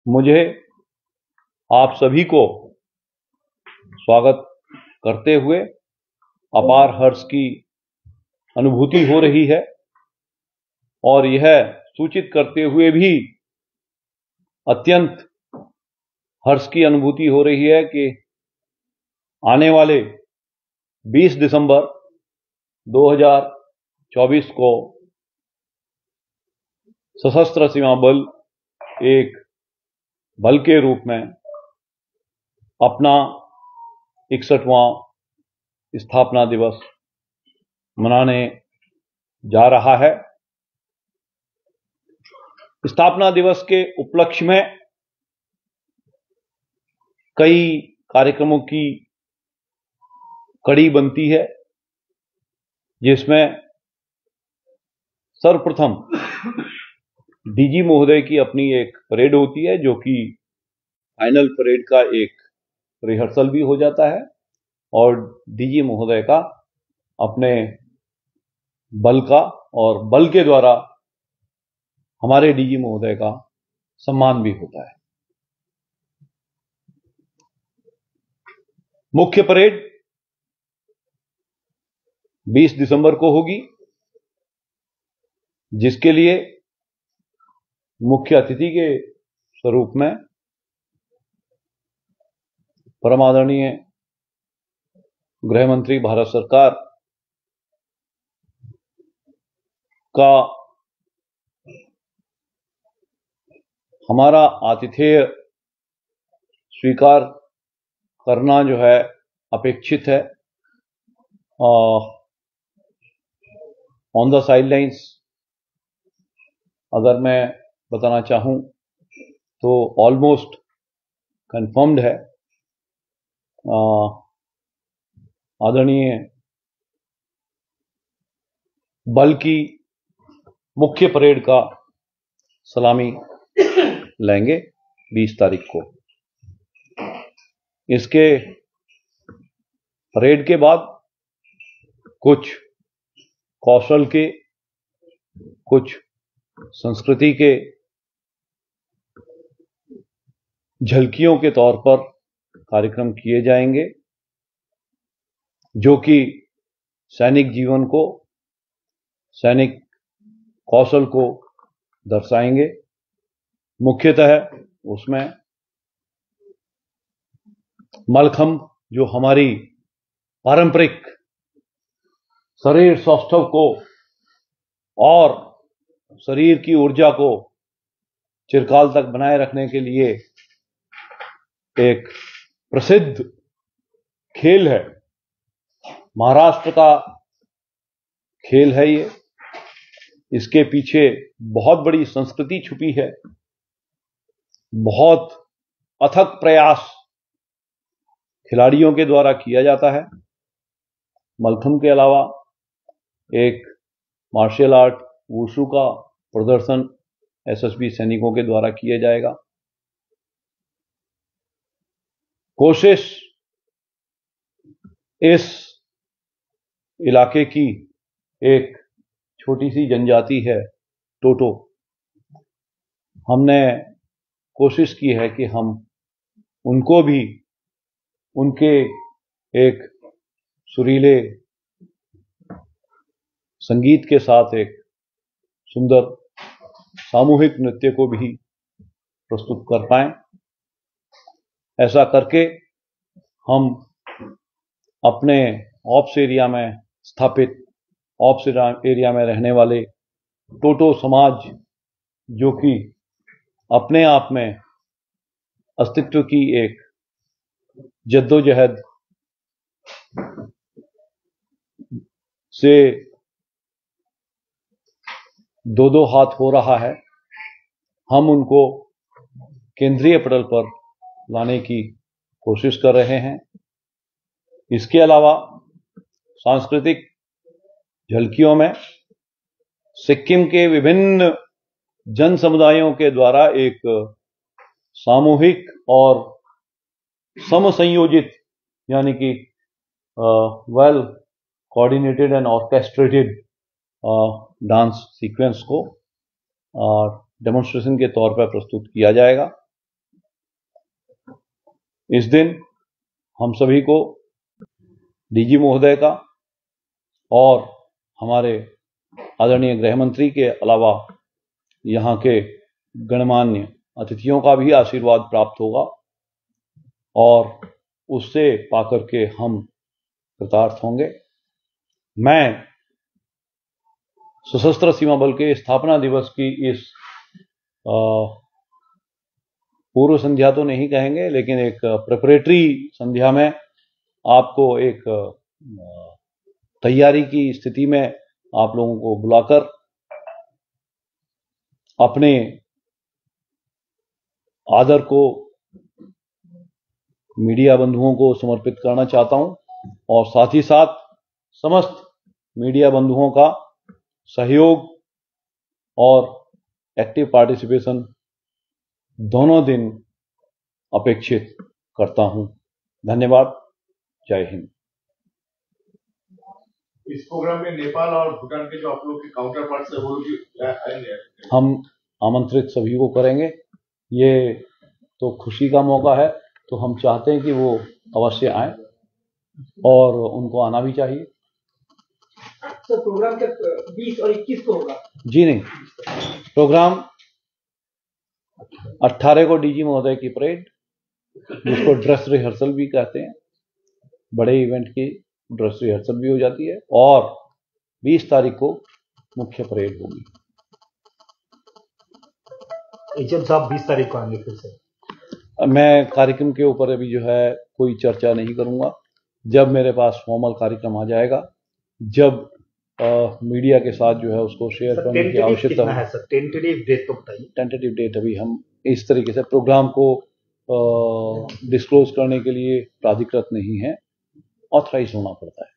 मुझे आप सभी को स्वागत करते हुए अपार हर्ष की अनुभूति हो रही है और यह सूचित करते हुए भी अत्यंत हर्ष की अनुभूति हो रही है कि आने वाले 20 दिसंबर 2024 को सशस्त्र सीमा बल एक बल के रूप में अपना 61वां स्थापना दिवस मनाने जा रहा है। स्थापना दिवस के उपलक्ष्य में कई कार्यक्रमों की कड़ी बनती है, जिसमें सर्वप्रथम डीजी महोदय की अपनी एक परेड होती है, जो कि फाइनल परेड का एक रिहर्सल भी हो जाता है और डीजी महोदय का अपने बल का और बल के द्वारा हमारे डीजी महोदय का सम्मान भी होता है। मुख्य परेड 20 दिसंबर को होगी, जिसके लिए मुख्य अतिथि के स्वरूप में परम आदरणीय गृह मंत्री भारत सरकार का हमारा आतिथेय स्वीकार करना जो है अपेक्षित है। ऑन द साइडलाइंस अगर मैं बताना चाहूं तो ऑलमोस्ट कंफर्म्ड है। आदरणीय बल की मुख्य परेड का सलामी लेंगे 20 तारीख को। इसके परेड के बाद कुछ कौशल के, कुछ संस्कृति के झलकियों के तौर पर कार्यक्रम किए जाएंगे, जो कि सैनिक जीवन को, सैनिक कौशल को दर्शाएंगे। मुख्यतः उसमें मलखंब, जो हमारी पारंपरिक शरीर सौष्ठव को और शरीर की ऊर्जा को चिरकाल तक बनाए रखने के लिए एक प्रसिद्ध खेल है, महाराष्ट्र का खेल है ये। इसके पीछे बहुत बड़ी संस्कृति छुपी है, बहुत अथक प्रयास खिलाड़ियों के द्वारा किया जाता है। मलखंब के अलावा एक मार्शल आर्ट वुशु का प्रदर्शन एसएसबी सैनिकों के द्वारा किया जाएगा। कोशिश इस इलाके की एक छोटी सी जनजाति है टोटो। हमने कोशिश की है कि हम उनको भी उनके एक सुरीले संगीत के साथ एक सुंदर सामूहिक नृत्य को भी प्रस्तुत कर पाएं। ऐसा करके हम अपने ऑप्स एरिया में स्थापित, ऑप्स एरिया में रहने वाले टोटो समाज, जो कि अपने आप में अस्तित्व की एक जद्दोजहद से दो हाथ हो रहा है, हम उनको केंद्रीय पटल पर लाने की कोशिश कर रहे हैं। इसके अलावा सांस्कृतिक झलकियों में सिक्किम के विभिन्न जन समुदायों के द्वारा एक सामूहिक और समसंयोजित, यानी कि well coordinated and orchestrated dance sequence को डेमोन्स्ट्रेशन के तौर पर प्रस्तुत किया जाएगा। इस दिन हम सभी को डीजी महोदय का और हमारे आदरणीय गृह मंत्री के अलावा यहाँ के गणमान्य अतिथियों का भी आशीर्वाद प्राप्त होगा और उससे पाकर के हम कृतार्थ होंगे। मैं सशस्त्र सीमा बल के स्थापना दिवस की इस पूर्व संध्या तो नहीं कहेंगे, लेकिन एक प्रिपरेटरी संध्या में आपको एक तैयारी की स्थिति में आप लोगों को बुलाकर अपने आदर को मीडिया बंधुओं को समर्पित करना चाहता हूं और साथ ही साथ समस्त मीडिया बंधुओं का सहयोग और एक्टिव पार्टिसिपेशन दोनों दिन अपेक्षित करता हूं। धन्यवाद। जय हिंद। इस प्रोग्राम में नेपाल और भूटान के जो आप लोग के काउंटर पार्ट्स है वो लोग भी आएंगे? हम आमंत्रित सभी को करेंगे। ये तो खुशी का मौका है, तो हम चाहते हैं कि वो अवश्य आए और उनको आना भी चाहिए। तो प्रोग्राम के 20 और 21 को होगा? जी नहीं, प्रोग्राम 18 को डीजी महोदय की परेड, जिसको ड्रेस रिहर्सल भी कहते हैं, बड़े इवेंट की ड्रेस रिहर्सल भी हो जाती है, और 20 तारीख को मुख्य परेड होगी। एचएम साहब 20 तारीख को आएंगे फिर से? मैं कार्यक्रम के ऊपर अभी जो है कोई चर्चा नहीं करूंगा। जब मेरे पास फॉर्मल कार्यक्रम आ जाएगा, जब मीडिया के साथ जो है उसको शेयर करने की आवश्यकता है। सर टेंटेटिव डेट तो बताइए। टेंटेटिव डेट अभी हम इस तरीके से प्रोग्राम को डिस्क्लोज करने के लिए प्राधिकृत नहीं है, ऑथराइज होना पड़ता है।